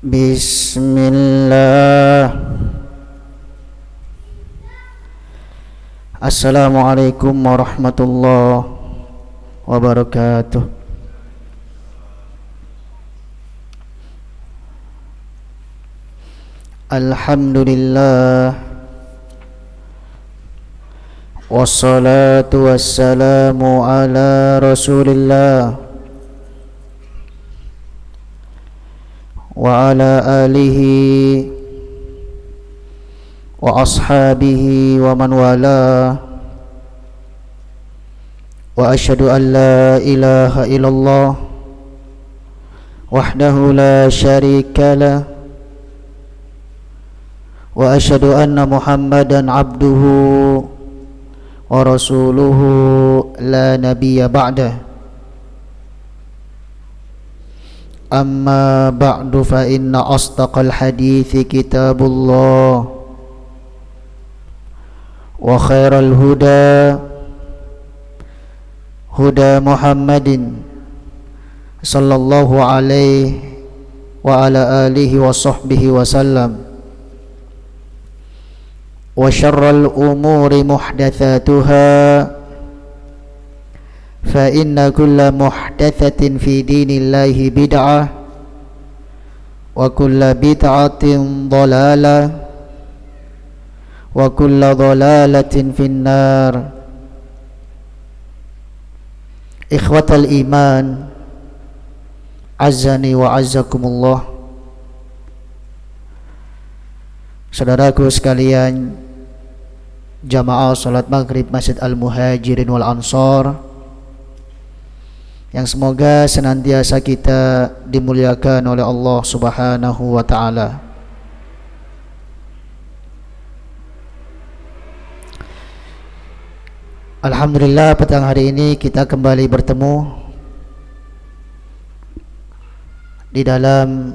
Bismillah. Assalamualaikum warahmatullahi wabarakatuh. Alhamdulillah, wassalatu wassalamu ala Rasulillah wa ala alihi wa ashabihi wa man wala, wa asyhadu an la ilaha illallah wahdahu la syarika lah, wa asyhadu anna Muhammadan abduhu wa rasuluhu la nabiyya ba'dah. Amma ba'du fa inna asdaqal hadithi kitabullah wa khairal huda huda Muhammadin sallallahu alaihi wa ala alihi wa sahbihi wa sallam, wa syarral umuri muhdatsatuha fa inna kulla muhdatsatin fi dinillahi bid'ah wa kulla bid'atin dhalalah wa kulla dhalalatin finnar. Ikhwatal iman, azzani wa azzakumullah. Saudaraku sekalian, jamaah salat maghrib Masjid Al-Muhajirin wal Ansar, yang semoga senantiasa kita dimuliakan oleh Allah Subhanahu wa ta'ala. Alhamdulillah, petang hari ini kita kembali bertemu di dalam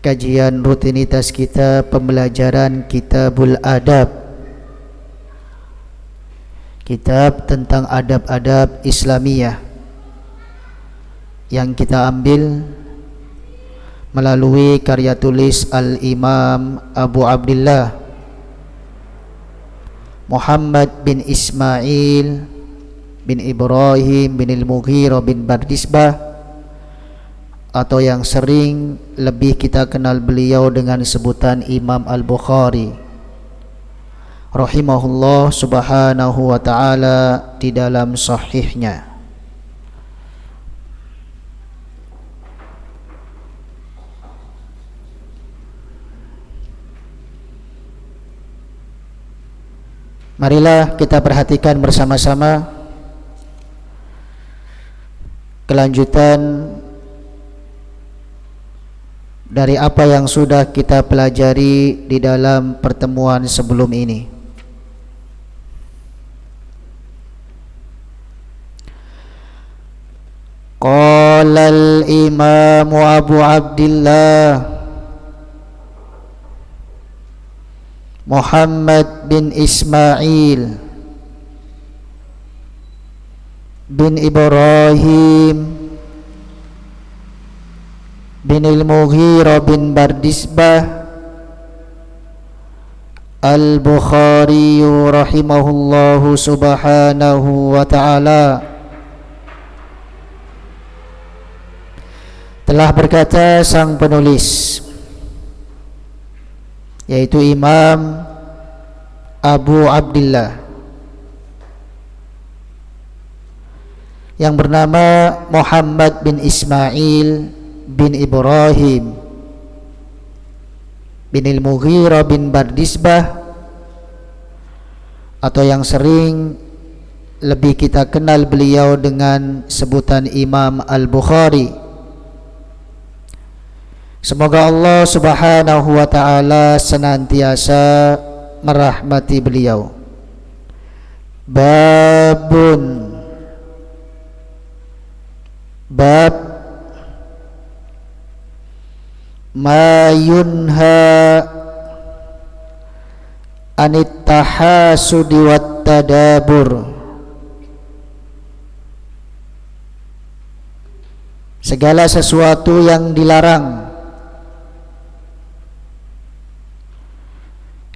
kajian rutinitas kita, pembelajaran Kitabul Adab, kitab tentang adab-adab Islamiyah yang kita ambil melalui karya tulis Al-Imam Abu Abdillah Muhammad bin Ismail bin Ibrahim bin Al-Mughirah bin Bardisbah, atau yang sering lebih kita kenal beliau dengan sebutan Imam Al-Bukhari rahimahullah subhanahu wa ta'ala di dalam sahihnya. Marilah kita perhatikan bersama-sama kelanjutan dari apa yang sudah kita pelajari di dalam pertemuan sebelum ini. Qala al-Imam Abu Abdillah Muhammad bin Ismail bin Ibrahim bin Al-Mughirah bin Bardisbah Al-Bukhari rahimahullahu subhanahu wa ta'ala telah berkata sang penulis, yaitu Imam Abu Abdillah yang bernama Muhammad bin Ismail bin Ibrahim bin Al-Mughirah bin Bardisbah, atau yang sering lebih kita kenal beliau dengan sebutan Imam Al-Bukhari. Semoga Allah Subhanahu wa ta'ala senantiasa merahmati beliau. Babun, bab ma yunha anit tahasudi wat tadabur, segala sesuatu yang dilarang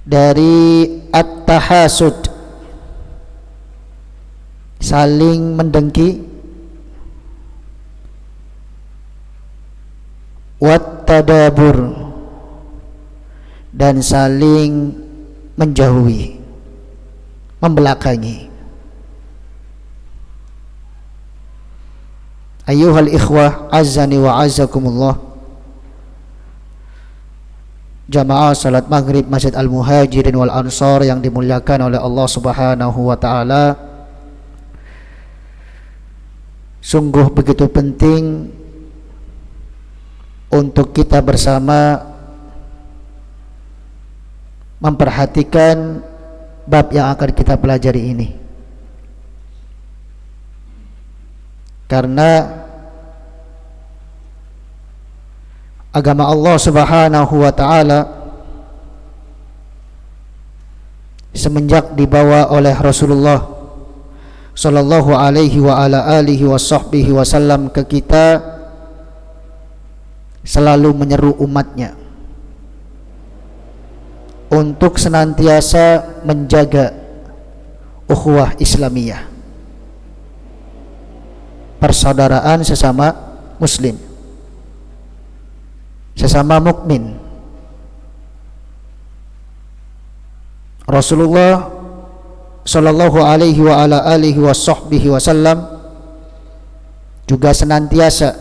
dari at-tahasud, saling mendengki, wat-tadabur, dan saling menjauhi, membelakangi. Ayyuhal ikhwah azani wa azzakumullah, jamaah salat maghrib Masjid Al-Muhajirin wal Ansar yang dimuliakan oleh Allah Subhanahu wa taala, sungguh begitu penting untuk kita bersama memperhatikan bab yang akan kita pelajari ini, karena agama Allah Subhanahu wa taala semenjak dibawa oleh Rasulullah sallallahu alaihi wa ala alihi washabbihi wasallam ke kita, selalu menyeru umatnya untuk senantiasa menjaga ukhuwah Islamiyah, persaudaraan sesama muslim, sesama mukmin. Rasulullah sallallahu alaihi wa ala alihi washabbihi wasallam juga senantiasa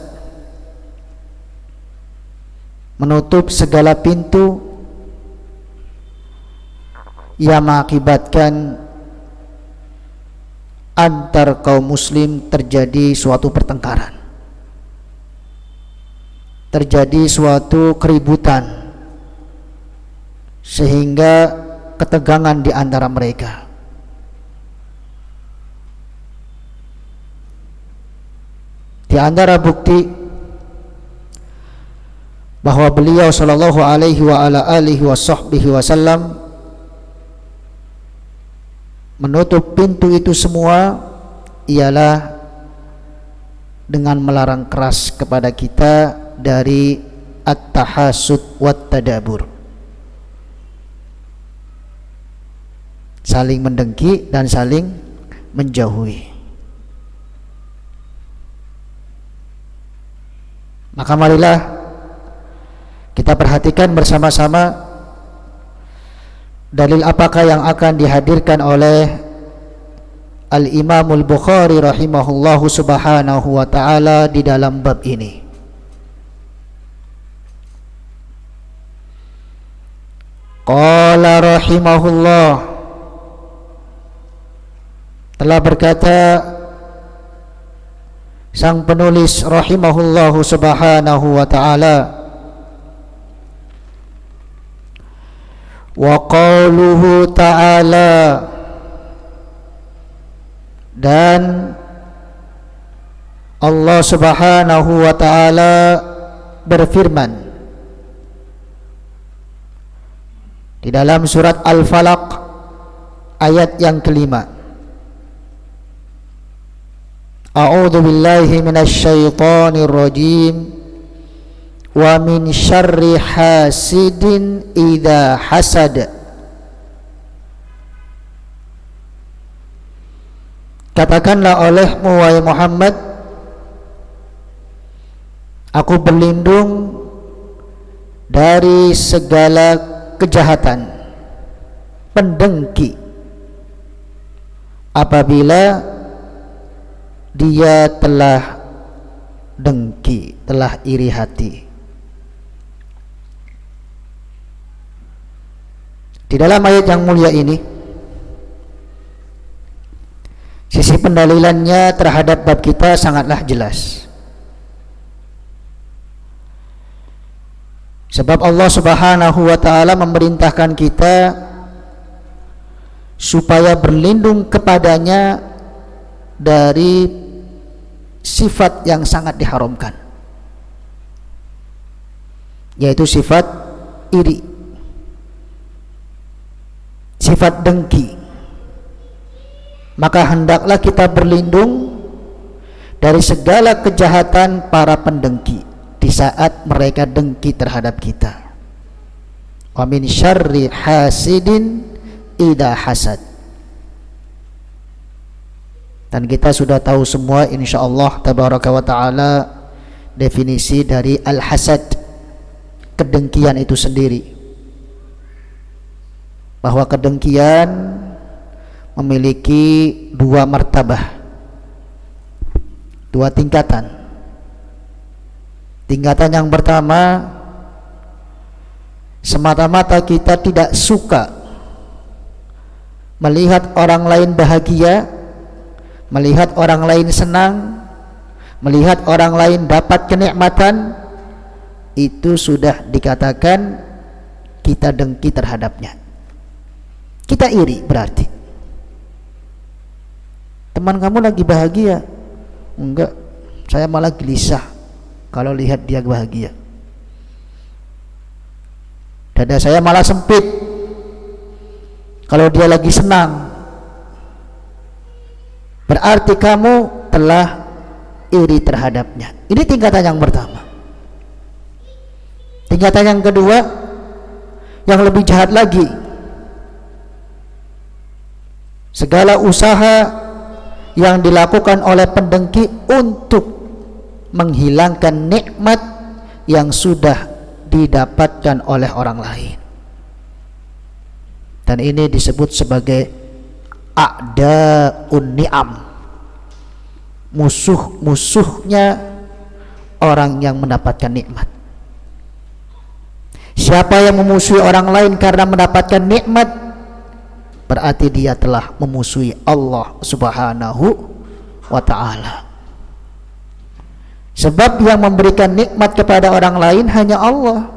menutup segala pintu yang mengakibatkan antar kaum muslim terjadi suatu pertengkaran, terjadi suatu keributan, sehingga ketegangan di antara mereka. Di antara bukti bahwa beliau sallallahu alaihi wa ala alihi washabbihi wasallam menutup pintu itu semua ialah dengan melarang keras kepada kita dari at-tahasud wat-tadabur, saling mendengki dan saling menjauhi. Maka marilah kita perhatikan bersama-sama dalil apakah yang akan dihadirkan oleh Al-Imamul Bukhari rahimahullahu subhanahu wa ta'ala di dalam bab ini. Qala rahimahullah, telah berkata sang penulis rahimahullahu subhanahu wa ta'ala, wa qauluhu ta'ala, dan Allah subhanahu wa ta'ala berfirman di dalam surat Al-Falaq ayat yang kelima, a'udzu billahi minasyaitonir rajim, wa min syarri hasidin idza hasad. Katakanlah olehmu wahai Muhammad, aku berlindung dari segala kejahatan pendengki apabila dia telah dengki, telah iri hati. Di dalam ayat yang mulia ini, sisi pendalilannya terhadap bab kita sangatlah jelas. Sebab Allah subhanahu wa ta'ala memerintahkan kita supaya berlindung kepadanya dari sifat yang sangat diharamkan, yaitu sifat iri, sifat dengki. Maka hendaklah kita berlindung dari segala kejahatan para pendengki di saat mereka dengki terhadap kita, wa min syarri hasidin idza hasad. Dan kita sudah tahu semua insyaallah tabaraka wa taala definisi dari al-hasad, kedengkian itu sendiri, bahwa kedengkian memiliki dua martabah, dua tingkatan. Tingkatan yang pertama, semata-mata kita tidak suka melihat orang lain bahagia, melihat orang lain senang, melihat orang lain dapat kenikmatan, itu sudah dikatakan kita dengki terhadapnya, kita iri. Berarti teman kamu lagi bahagia, enggak, saya malah gelisah kalau lihat dia bahagia. Dada saya malah sempit kalau dia lagi senang. Berarti kamu telah iri terhadapnya. Ini tingkatan yang pertama. Tingkatan yang kedua, yang lebih jahat lagi, segala usaha yang dilakukan oleh pendengki untuk menghilangkan nikmat yang sudah didapatkan oleh orang lain. Dan ini disebut sebagai a'da'un ni'am, musuh-musuhnya orang yang mendapatkan nikmat. Siapa yang memusuhi orang lain karena mendapatkan nikmat, berarti dia telah memusuhi Allah Subhanahu wa ta'ala. Sebab yang memberikan nikmat kepada orang lain hanya Allah.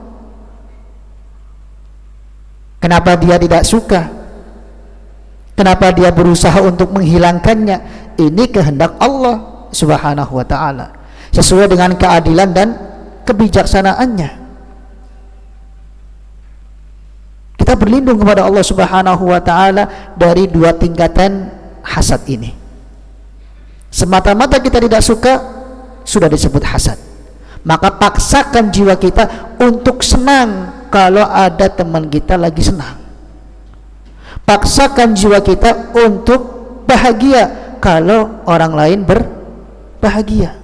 Kenapa dia tidak suka? Kenapa dia berusaha untuk menghilangkannya? Ini kehendak Allah Subhanahu wa ta'ala, sesuai dengan keadilan dan kebijaksanaannya. Kita berlindung kepada Allah Subhanahu wa ta'ala dari dua tingkatan hasad ini. Semata-mata kita tidak suka, sudah disebut hasad. Maka paksakan jiwa kita untuk senang kalau ada teman kita lagi senang. Paksakan jiwa kita untuk bahagia kalau orang lain berbahagia.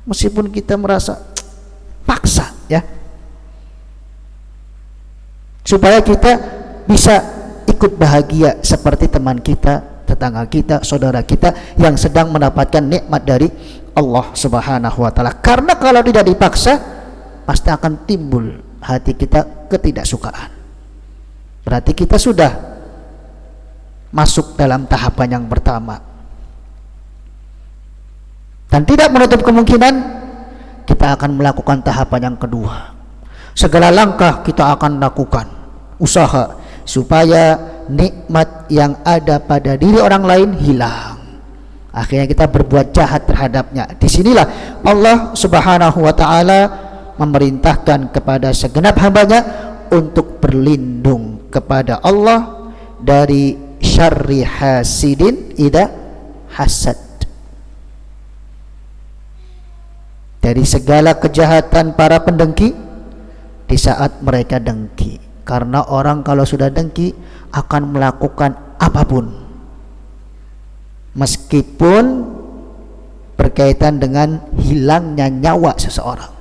Meskipun kita merasa paksa, ya, supaya kita bisa ikut bahagia seperti teman kita, tetangga kita, saudara kita yang sedang mendapatkan nikmat dari Allah Subhanahu wa ta'ala. Karena kalau tidak dipaksa, pasti akan timbul hati kita ketidaksukaan. Berarti kita sudah masuk dalam tahapan yang pertama. Dan tidak menutup kemungkinan kita akan melakukan tahapan yang kedua. Segala langkah kita akan lakukan usaha supaya nikmat yang ada pada diri orang lain hilang. Akhirnya kita berbuat jahat terhadapnya. Disinilah Allah Subhanahu wa ta'ala memerintahkan kepada segenap hambanya untuk berlindung kepada Allah dari syarri hasidin idza hasad, dari segala kejahatan para pendengki di saat mereka dengki. Karena orang kalau sudah dengki akan melakukan apapun, meskipun berkaitan dengan hilangnya nyawa seseorang,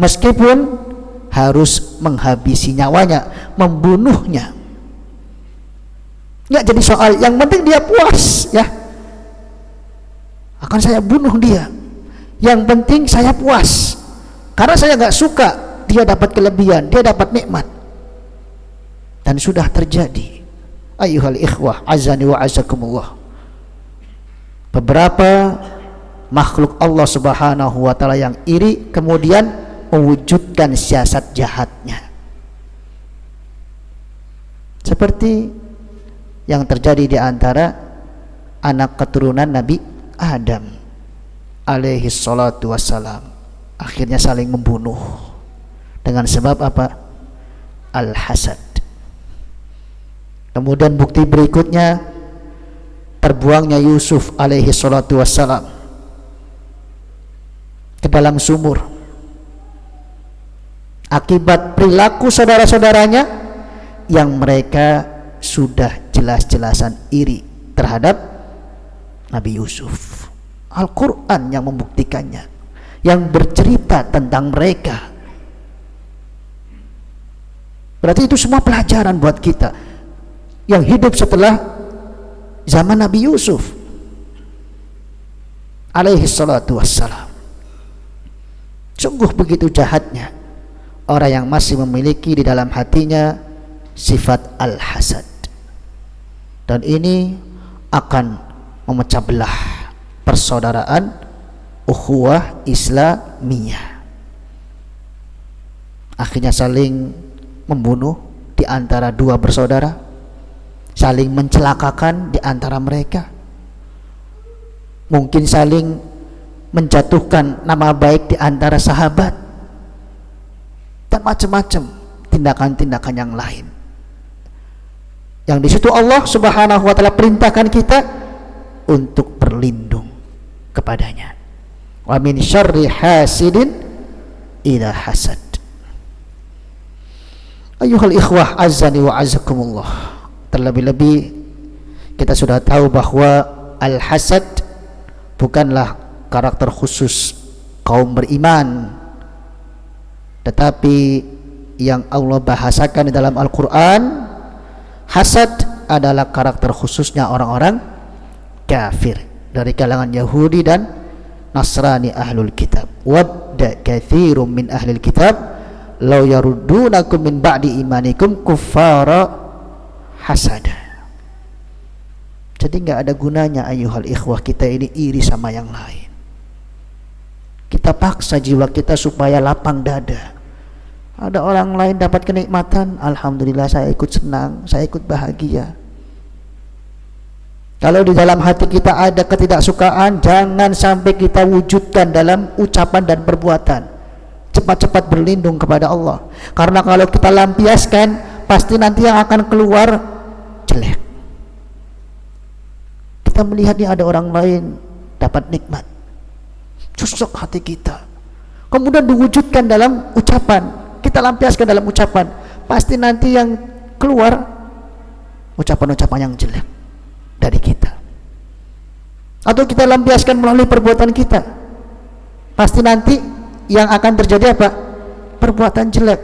meskipun harus menghabisi nyawanya, membunuhnya. Nggak jadi soal, yang penting dia puas, ya, akan saya bunuh dia, yang penting saya puas, karena saya nggak suka dia dapat kelebihan, dia dapat nikmat. Dan sudah terjadi, ayyuhal ikhwah azani wa azakumullah, beberapa makhluk Allah Subhanahu wa ta'ala yang iri kemudian mewujudkan siasat jahatnya, seperti yang terjadi di antara anak keturunan Nabi Adam alaihi salatu wassalam. Akhirnya saling membunuh dengan sebab apa? Al-hasad. Kemudian bukti berikutnya, terbuangnya Yusuf alaihi salatu wassalam ke dalam sumur akibat perilaku saudara-saudaranya yang mereka sudah jelas-jelasan iri terhadap Nabi Yusuf. Al-Quran yang membuktikannya, yang bercerita tentang mereka. Berarti itu semua pelajaran buat kita yang hidup setelah zaman Nabi Yusuf alaihi salatu wassalam. Sungguh begitu jahatnya orang yang masih memiliki di dalam hatinya sifat al-hasad, dan ini akan memecah belah persaudaraan ukhuwah Islamiyah. Akhirnya saling membunuh di antara dua bersaudara, saling mencelakakan di antara mereka, mungkin saling menjatuhkan nama baik di antara sahabat, dan macam-macam tindakan-tindakan yang lain. Yang di situ Allah Subhanahu wa taala perintahkan kita untuk berlindung kepadanya. Wa min syarri hasidin idza hasad. Ayuhal ikhwah azani wa azakumullah. Terlebih-lebih kita sudah tahu bahwa al-hasad bukanlah karakter khusus kaum beriman, tetapi yang Allah bahasakan di dalam Al-Quran, hasad adalah karakter khususnya orang-orang kafir dari kalangan Yahudi dan Nasrani ahlul kitab. Wadda katsirum min ahlil kitab law yaruddunakum min ba'di imanikum kuffara hasada. Jadi enggak ada gunanya ayuhal ikhwah kita ini iri sama yang lain. Kita paksa jiwa kita supaya lapang dada. Ada orang lain dapat kenikmatan, alhamdulillah saya ikut senang, saya ikut bahagia. Kalau di dalam hati kita ada ketidaksukaan, jangan sampai kita wujudkan dalam ucapan dan perbuatan. Cepat-cepat berlindung kepada Allah, karena kalau kita lampiaskan, pasti nanti yang akan keluar jelek. Kita melihat nih ada orang lain dapat nikmat, susuk hati kita, kemudian diwujudkan dalam ucapan, kita lampiaskan dalam ucapan, pasti nanti yang keluar ucapan-ucapan yang jelek dari kita. Atau kita lampiaskan melalui perbuatan kita, pasti nanti yang akan terjadi apa? Perbuatan jelek,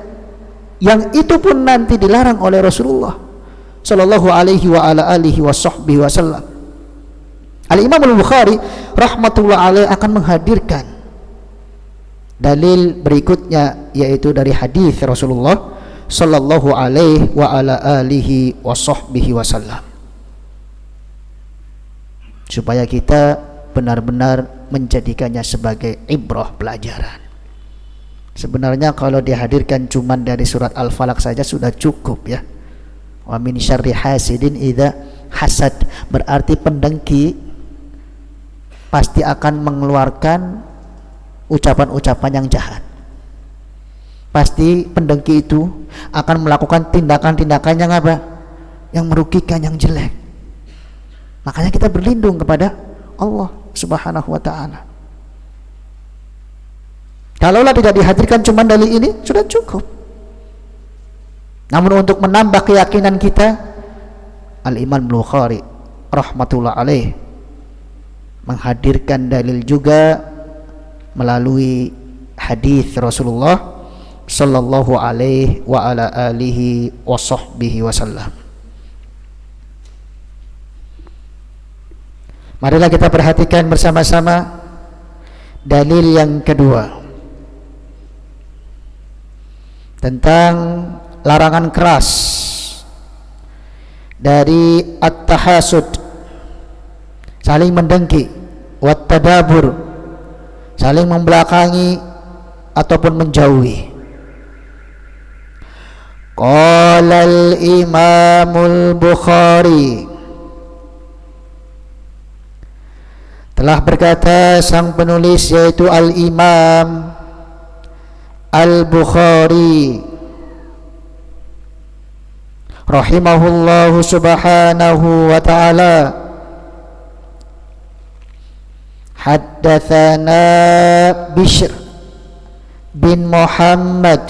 yang itu pun nanti dilarang oleh Rasulullah sallallahu alaihi wa ala alihi washabbihi wasallam. Al-Imam Al-Bukhari rahmatullah alaih akan menghadirkan dalil berikutnya, yaitu dari hadis Rasulullah sallallahu alaihi wa ala alihi washabbihi wasallam, supaya kita benar-benar menjadikannya sebagai ibrah, pelajaran. Sebenarnya kalau dihadirkan cuman dari surat Al-Falaq saja sudah cukup ya. Wa min syarri hasidin idza hasad, berarti pendengki pasti akan mengeluarkan ucapan-ucapan yang jahat. Pasti pendengki itu akan melakukan tindakan-tindakan yang apa? Yang merugikan, yang jelek. Makanya kita berlindung kepada Allah Subhanahu wa ta'ala. Kalaulah tidak dihadirkan cuma dalil ini sudah cukup. Namun untuk menambah keyakinan kita, Al-Imam Bukhari rahmatullah alaih menghadirkan dalil juga melalui hadis Rasulullah sallallahu alaihi wa ala alihi wa sahbihi wasallam. Marilah kita perhatikan bersama-sama dalil yang kedua tentang larangan keras dari at-tahasud, saling mendengki, wat tadabur, saling membelakangi ataupun menjauhi. Qala al-Imamul Bukhari, telah berkata sang penulis yaitu Al-Imam Al-Bukhari rahimahullahu subhanahu wa ta'ala, haddatsana Bishr bin Muhammad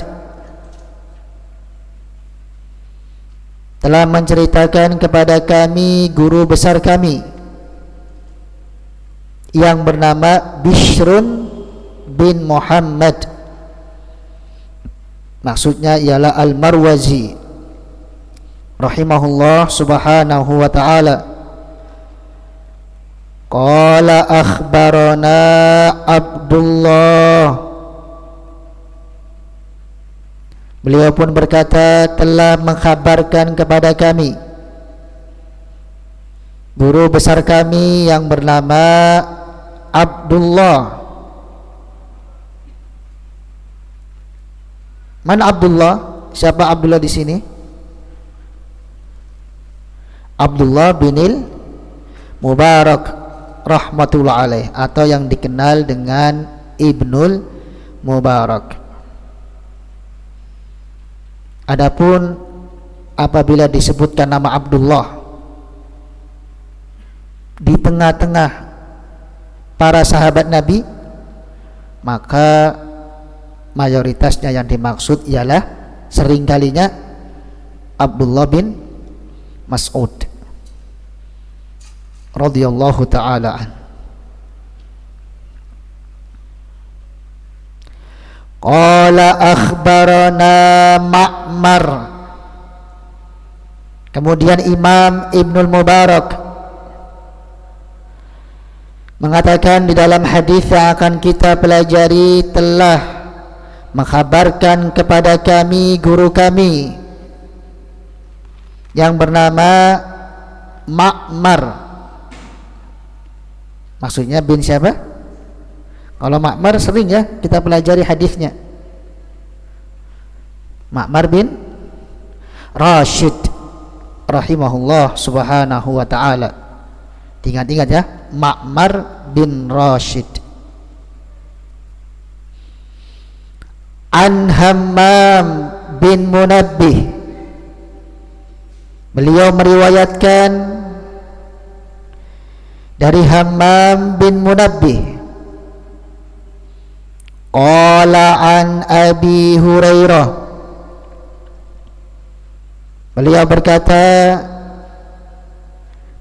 telah menceritakan kepada kami guru besar kami yang bernama Bishrun bin Muhammad, maksudnya ialah Al-Marwazi rahimahullah subhanahu wa ta'ala. Qala akhbarana Abdullah, beliau pun berkata telah mengkhabarkan kepada kami guru besar kami yang bernama Abdullah. Mana Abdullah? Siapa Abdullah di sini? Abdullah binil Mubarak rahmatullah alaih, atau yang dikenal dengan Ibnul Mubarak. Adapun apabila disebutkan nama Abdullah di tengah-tengah para sahabat Nabi, maka mayoritasnya yang dimaksud ialah seringkalinya Abdullah bin Mas'ud radhiyallahu ta'ala an. Qala akhbarana Ma'mar, kemudian Imam Ibnul Mubarak mengatakan di dalam hadis yang akan kita pelajari telah mengkhabarkan kepada kami guru kami yang bernama Ma'mar. Maksudnya bin siapa? Kalau Ma'mar sering ya kita pelajari hadisnya. Ma'mar bin Rashid rahimahullah subhanahu wa ta'ala. Ingat-ingat ya, Ma'mar bin Rashid. An Hammam bin Munabbih, beliau meriwayatkan dari Hammam bin Munabbih. Qala an Abi Hurairah, beliau berkata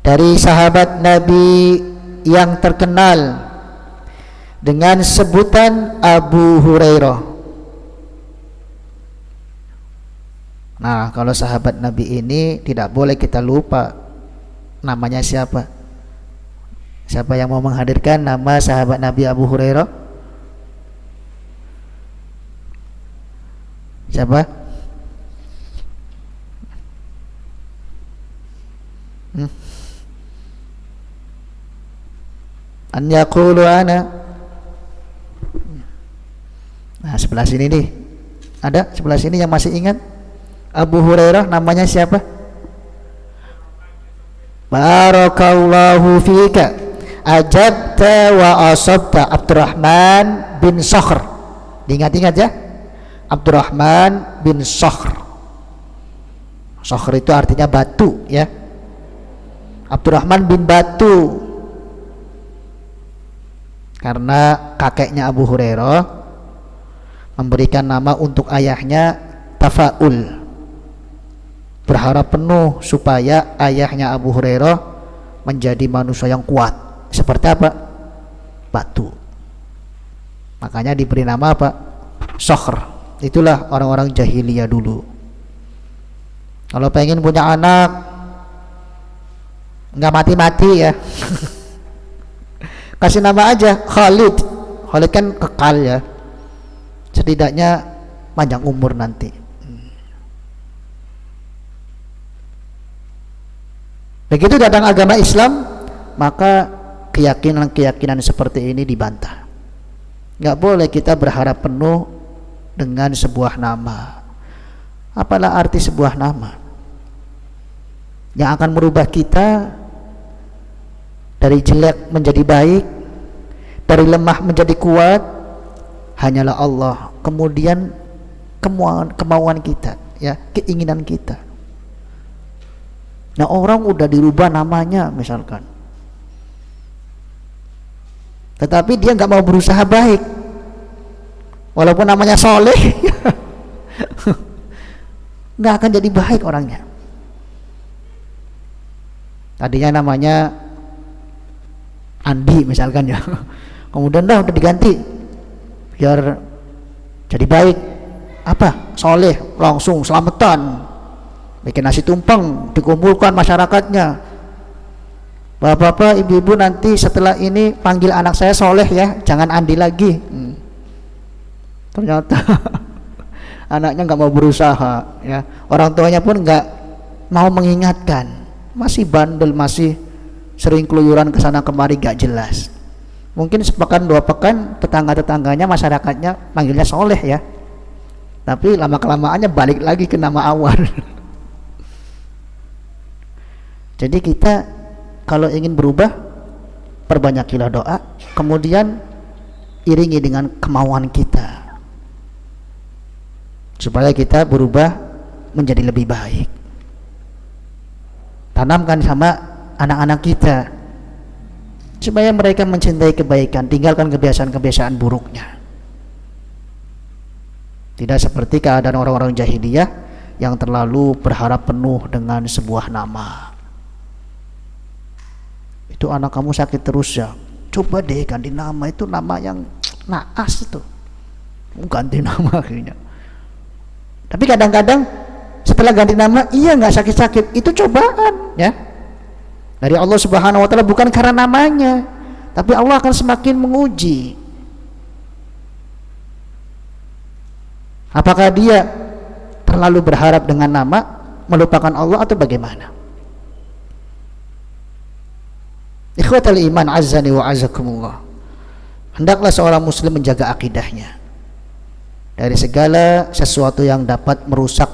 dari sahabat Nabi yang terkenal dengan sebutan Abu Hurairah. Nah, kalau sahabat Nabi ini tidak boleh kita lupa namanya siapa. Siapa yang mau menghadirkan nama sahabat Nabi Abu Hurairah? Siapa? An yaqulu ana. Nah, sebelah sini nih. Ada sebelah sini yang masih ingat Abu Hurairah namanya siapa? Barakallahu fika, ajabta wa asabta. Abdurrahman bin Sakhr. Diingat-ingat ya, Abdurrahman bin Sakhr. Sakhr itu artinya batu ya. Abdurrahman bin Batu, karena kakeknya Abu Hurairah memberikan nama untuk ayahnya tafaul, berharap penuh supaya ayahnya Abu Hurairah menjadi manusia yang kuat. Seperti apa? Batu. Makanya diberi nama apa? Sakhr. Itulah orang-orang jahiliyah dulu. Kalau pengen punya anak nggak mati-mati ya kasih nama aja Khalid. Khalid kan kekal ya, setidaknya panjang umur nanti. Begitu datang agama Islam, maka keyakinan-keyakinan seperti ini dibantah. Nggak boleh kita berharap penuh dengan sebuah nama. Apalah arti sebuah nama yang akan merubah kita dari jelek menjadi baik, dari lemah menjadi kuat? Hanyalah Allah. Kemudian kemauan kita ya, keinginan kita. Nah, orang udah dirubah namanya misalkan, tetapi dia nggak mau berusaha baik, walaupun namanya soleh nggak akan jadi baik orangnya. Tadinya namanya Andi misalkan ya, kemudian udah diganti biar jadi baik, apa, soleh, langsung selamatan, bikin nasi tumpeng, dikumpulkan masyarakatnya. Bapak-bapak, ibu-ibu, nanti setelah ini panggil anak saya soleh ya, jangan Andi lagi. Ternyata anaknya nggak mau berusaha ya, orang tuanya pun nggak mau mengingatkan, masih bandel, masih sering keluyuran ke sana kemari gak jelas. Mungkin sepekan 2 pekan tetangga-tetangganya, masyarakatnya manggilnya soleh ya, tapi lama-kelamaannya balik lagi ke nama awal. Jadi kita kalau ingin berubah, perbanyakilah doa, kemudian iringi dengan kemauan kita supaya kita berubah menjadi lebih baik. Tanamkan sama anak-anak kita supaya mereka mencintai kebaikan, tinggalkan kebiasaan-kebiasaan buruknya. Tidak seperti keadaan orang-orang jahiliyah yang terlalu berharap penuh dengan sebuah nama. Itu anak kamu sakit terus ya, coba deh ganti nama, itu nama yang naas itu, ganti nama akhirnya. Tapi kadang-kadang setelah ganti nama, iya nggak sakit-sakit, itu cobaan ya dari Allah Subhanahu wa Ta'ala, bukan karena namanya, tapi Allah akan semakin menguji apakah dia terlalu berharap dengan nama, melupakan Allah, atau bagaimana. Ikhwatal iman azzani wa azakumullah, hendaklah seorang muslim menjaga akidahnya dari segala sesuatu yang dapat merusak,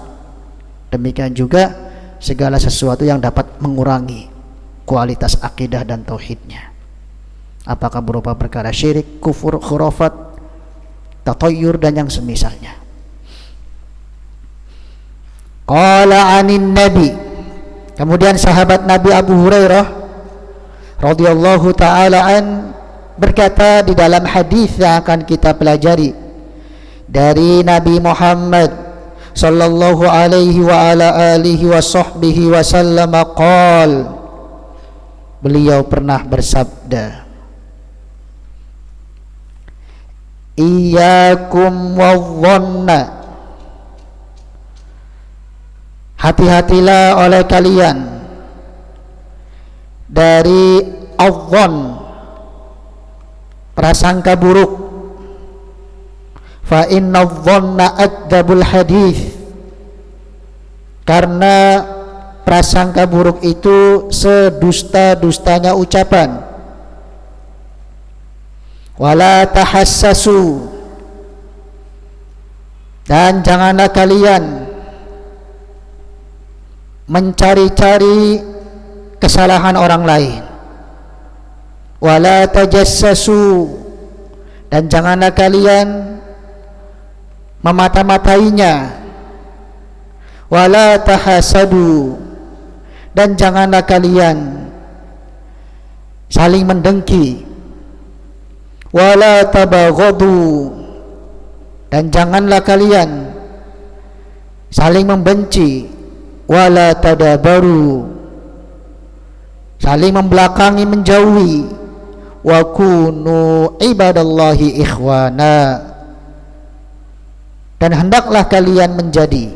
demikian juga segala sesuatu yang dapat mengurangi kualitas akidah dan tauhidnya, apakah berupa perkara syirik, kufur, khurafat, tatayyur, dan yang semisalnya. Qala anin nabi, kemudian sahabat Nabi Abu Hurairah radhiyallahu taala an berkata di dalam hadis yang akan kita pelajari dari Nabi Muhammad sallallahu alaihi wa ala alihi wa sahbihi wa sallam, qala, beliau pernah bersabda, iyyakum wadh-dhanna, hati-hatilah oleh kalian dari adh-dhann, prasangka buruk. Fa inna adh-dhanna akdzabul hadits, karena prasangka buruk itu sedusta-dustanya ucapan. Wala tahassasu, dan janganlah kalian mencari-cari kesalahan orang lain. Wala tajassasu, dan janganlah kalian memata-matainya. Wala tahasadu, dan janganlah kalian saling mendengki. Wala tabaghadu, dan janganlah kalian saling membenci. Wala tadabaru, saling membelakangi, menjauhi. Wa kunu ibadallahi ikhwana, dan hendaklah kalian menjadi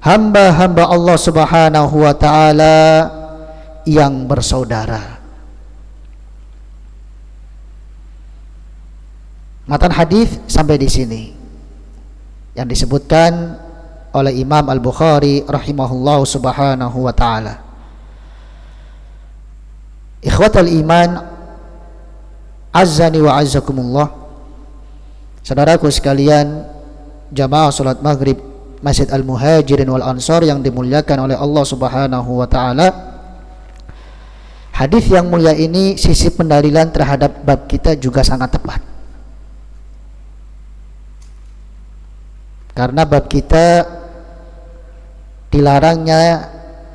hamba-hamba Allah Subhanahu wa ta'ala yang bersaudara. Matan hadis sampai di sini yang disebutkan oleh Imam Al-Bukhari rahimahullah subhanahu wa ta'ala. Ikhwatal iman azzani wa azzakumullah, saudaraku sekalian, jamaah salat maghrib Masjid Al-Muhajirin wal Ansar yang dimuliakan oleh Allah Subhanahu wa ta'ala. Hadis yang mulia ini, sisi pendalilan terhadap bab kita juga sangat tepat, karena bab kita dilarangnya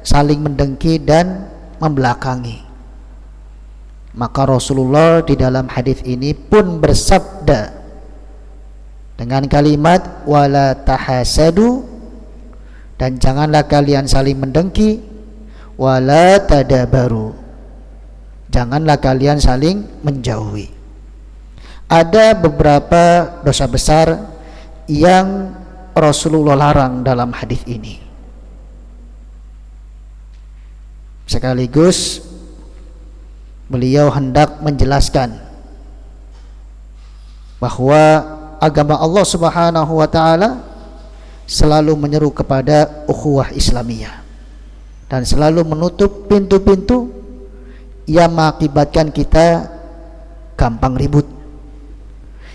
saling mendengki dan membelakangi. Maka Rasulullah di dalam hadis ini pun bersabda dengan kalimat wala tahasadu, dan janganlah kalian saling mendengki. wala tadabaru, janganlah kalian saling menjauhi. Ada beberapa dosa besar yang Rasulullah larang dalam hadis ini. Sekaligus beliau hendak menjelaskan bahwa agama Allah Subhanahu wa taala selalu menyeru kepada ukhuwah Islamiyah dan selalu menutup pintu-pintu yang mengakibatkan kita gampang ribut,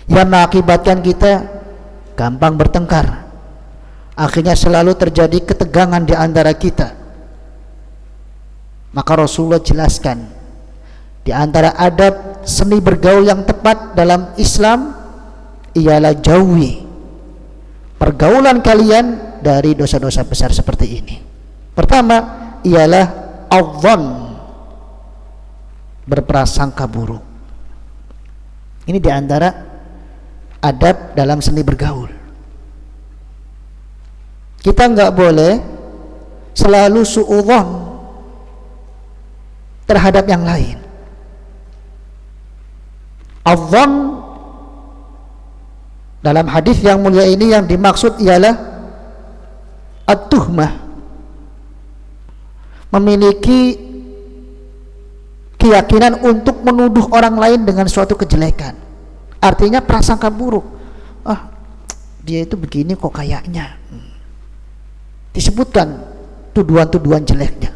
yang mengakibatkan kita gampang bertengkar. Akhirnya selalu terjadi ketegangan di antara kita. Maka Rasulullah jelaskan, di antara adab seni bergaul yang tepat dalam Islam ialah jauhi pergaulan kalian dari dosa-dosa besar seperti ini. Pertama ialah adzan, berprasangka buruk. Ini di antara adab dalam seni bergaul. Kita nggak boleh selalu suudzon terhadap yang lain. Adzan dalam hadis yang mulia ini yang dimaksud ialah at-tuhmah, memiliki keyakinan untuk menuduh orang lain dengan suatu kejelekan. Artinya prasangka buruk. Dia itu begini kok kayaknya. Disebutkan tuduhan-tuduhan jeleknya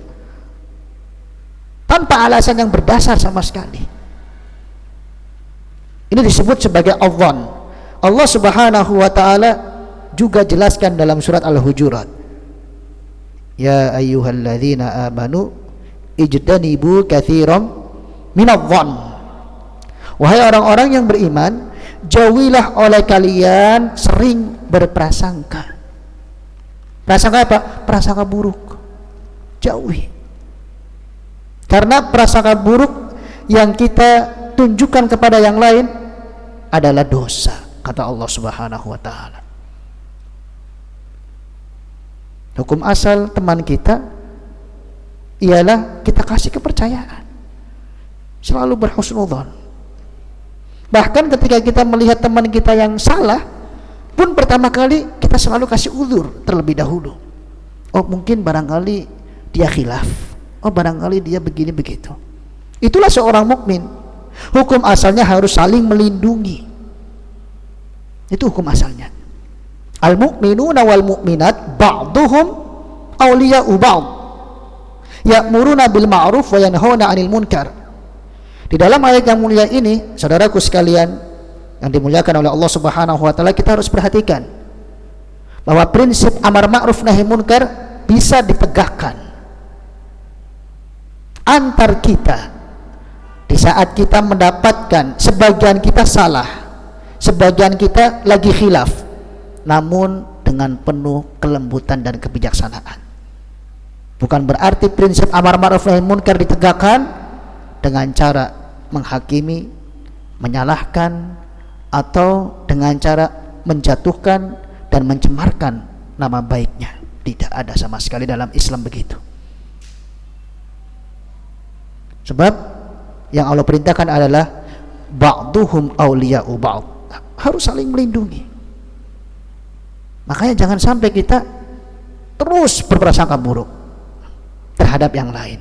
tanpa alasan yang berdasar sama sekali. Ini disebut sebagai adzan. Allah Subhanahu wa taala juga jelaskan dalam surat Al-Hujurat, ya ayyuhalladzina amanu ijtanibu katsiran minadh-dhann. Wahai orang-orang yang beriman, jauhilah oleh kalian sering berprasangka. Prasangka apa? Prasangka buruk. Jauhi. Karena prasangka buruk yang kita tunjukkan kepada yang lain adalah dosa, kata Allah Subhanahu wa taala. Hukum asal teman kita ialah kita kasih kepercayaan, selalu berhusnudzon. Bahkan ketika kita melihat teman kita yang salah pun, pertama kali kita selalu kasih uzur terlebih dahulu. Oh, mungkin barangkali dia khilaf, oh barangkali dia begini begitu. Itulah seorang mukmin. Hukum asalnya harus saling melindungi. Itu hukum asalnya. Al-mu'minuna wal mu'minat ba'duhum awliya'u ba'd, ya'muruna bil ma'ruf wa yanhauna 'anil munkar. Di dalam ayat yang mulia ini, saudaraku sekalian yang dimuliakan oleh Allah Subhanahu wa taala, kita harus perhatikan bahwa prinsip amar ma'ruf nahi munkar bisa ditegakkan antar kita di saat kita mendapatkan sebagian kita salah, sebagian kita lagi khilaf, namun dengan penuh kelembutan dan kebijaksanaan. Bukan berarti prinsip amar ma'ruf nahi munkar ditegakkan dengan cara menghakimi, menyalahkan, atau dengan cara menjatuhkan dan mencemarkan nama baiknya. Tidak ada sama sekali dalam Islam begitu. Sebab yang Allah perintahkan adalah ba'duhum awliya'u ba'd, harus saling melindungi. Makanya jangan sampai kita terus berprasangka buruk terhadap yang lain.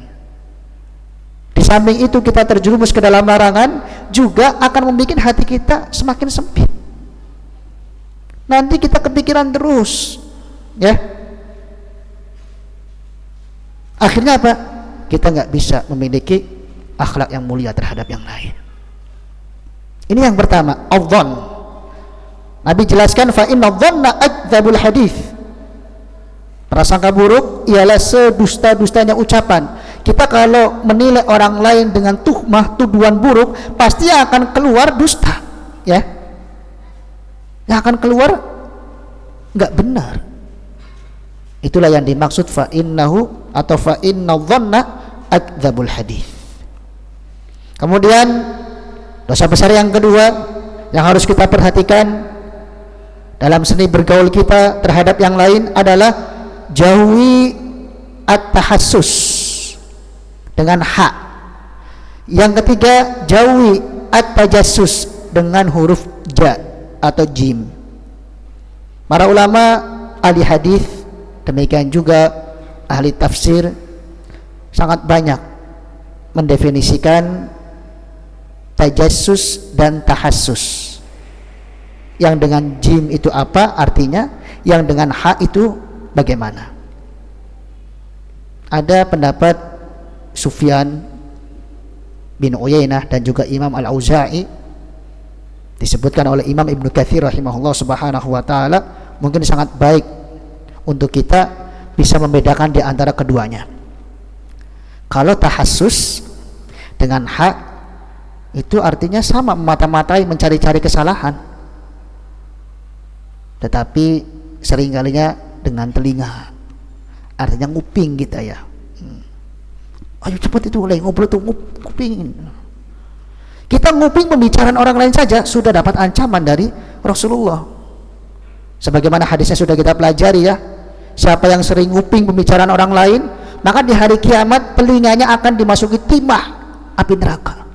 Di samping itu kita terjerumus ke dalam larangan, juga akan membuat hati kita semakin sempit. Nanti kita kepikiran terus, ya. Akhirnya apa? Kita nggak bisa memiliki akhlak yang mulia terhadap yang lain. Ini yang pertama, adzan. Nabi jelaskan, fa inna dhanna akdzabul hadits. Prasangka buruk ialah sedusta-dustanya ucapan. Kita kalau menilai orang lain dengan tuhmah, tuduhan buruk, pasti akan keluar dusta, ya. Yang akan keluar nggak benar. Itulah yang dimaksud fa innahu atau fa inna dhanna akdzabul hadits. Kemudian dosa besar yang kedua yang harus kita perhatikan dalam seni bergaul kita terhadap yang lain adalah jauhi at-tahassus, dengan ha. Yang ketiga, jauhi at-tajassus dengan huruf ja atau jim. Para ulama ahli hadis, demikian juga ahli tafsir, sangat banyak mendefinisikan tajassus dan tahassus. Yang dengan jim itu apa artinya, yang dengan ha itu bagaimana. Ada pendapat Sufyan bin Uyainah dan juga Imam Al-Auza'i, disebutkan oleh Imam Ibnu Katsir rahimahullah subhanahu wa ta'ala, mungkin sangat baik untuk kita bisa membedakan di antara keduanya. Kalau tahassus dengan ha itu artinya sama, memata-matai, mencari-cari kesalahan, tetapi seringkalinya dengan telinga, artinya nguping kita ya. Ayo cepat itu mulai ngobrol tuh, nguping. Kita nguping pembicaraan orang lain saja sudah dapat ancaman dari Rasulullah. Sebagaimana hadisnya sudah kita pelajari ya, siapa yang sering nguping pembicaraan orang lain, maka di hari kiamat telinganya akan dimasuki timah api neraka.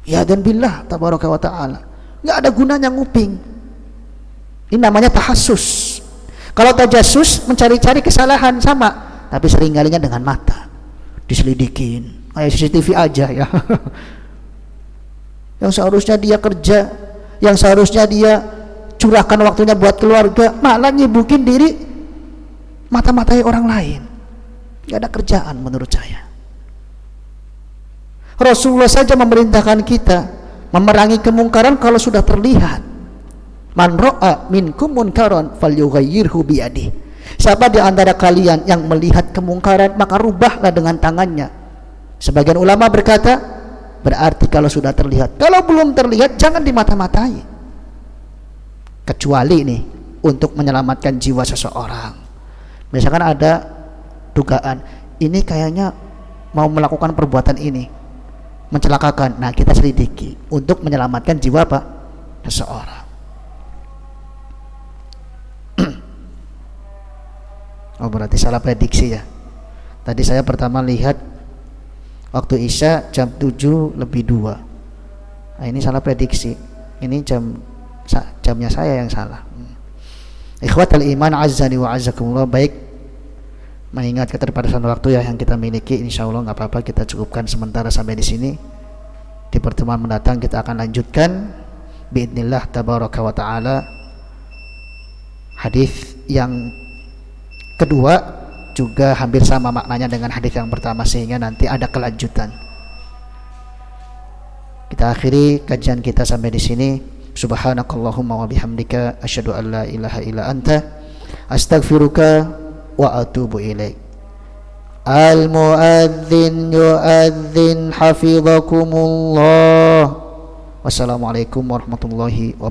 Ya dan billah tabaraka wa ta'ala, nggak ada gunanya nguping. Ini namanya tahassus. Kalau tajassus, mencari-cari kesalahan, sama, tapi seringkalinya dengan mata diselidikin, kayak CCTV aja ya. Yang seharusnya dia kerja, yang seharusnya dia curahkan waktunya buat keluarga, malah nyibukin diri mata-matai orang lain. Gak ada kerjaan menurut saya. Rasulullah saja memerintahkan kita memerangi kemungkaran kalau sudah terlihat. Man ra'a minkum munkaran falyughayyirhu biyadihi. Siapa di antara kalian yang melihat kemungkaran, maka rubahlah dengan tangannya. Sebagian ulama berkata, berarti kalau sudah terlihat. Kalau belum terlihat, jangan dimata-matai. Kecuali nih, untuk menyelamatkan jiwa seseorang. Misalkan ada dugaan, ini kayaknya mau melakukan perbuatan ini, mencelakakan. Nah, kita selidiki untuk menyelamatkan jiwa apa? Seseorang. Oh, berarti salah prediksi ya. Tadi saya pertama lihat waktu Isya jam 7:02. Nah, ini salah prediksi. Ini jamnya saya yang salah. Ikhwatal iman azzani wa azzakumullah. Baik, mengingat keterbatasan waktu ya yang kita miliki, insyaallah nggak apa-apa, kita cukupkan sementara sampai di sini. Di pertemuan mendatang kita akan lanjutkan biidznillah tabaraka wa taala hadis yang kedua, juga hampir sama maknanya dengan hadis yang pertama, sehingga nanti ada kelanjutan. Kita akhiri kajian kita sampai di sini. Subhanakallahumma wa bihamdika asyhadu an la ilaha illa anta astaghfiruka wa atubu ilaik. Al muadzin yuadzin hafizakumullah. Wassalamualaikum warahmatullahi wabarakatuh.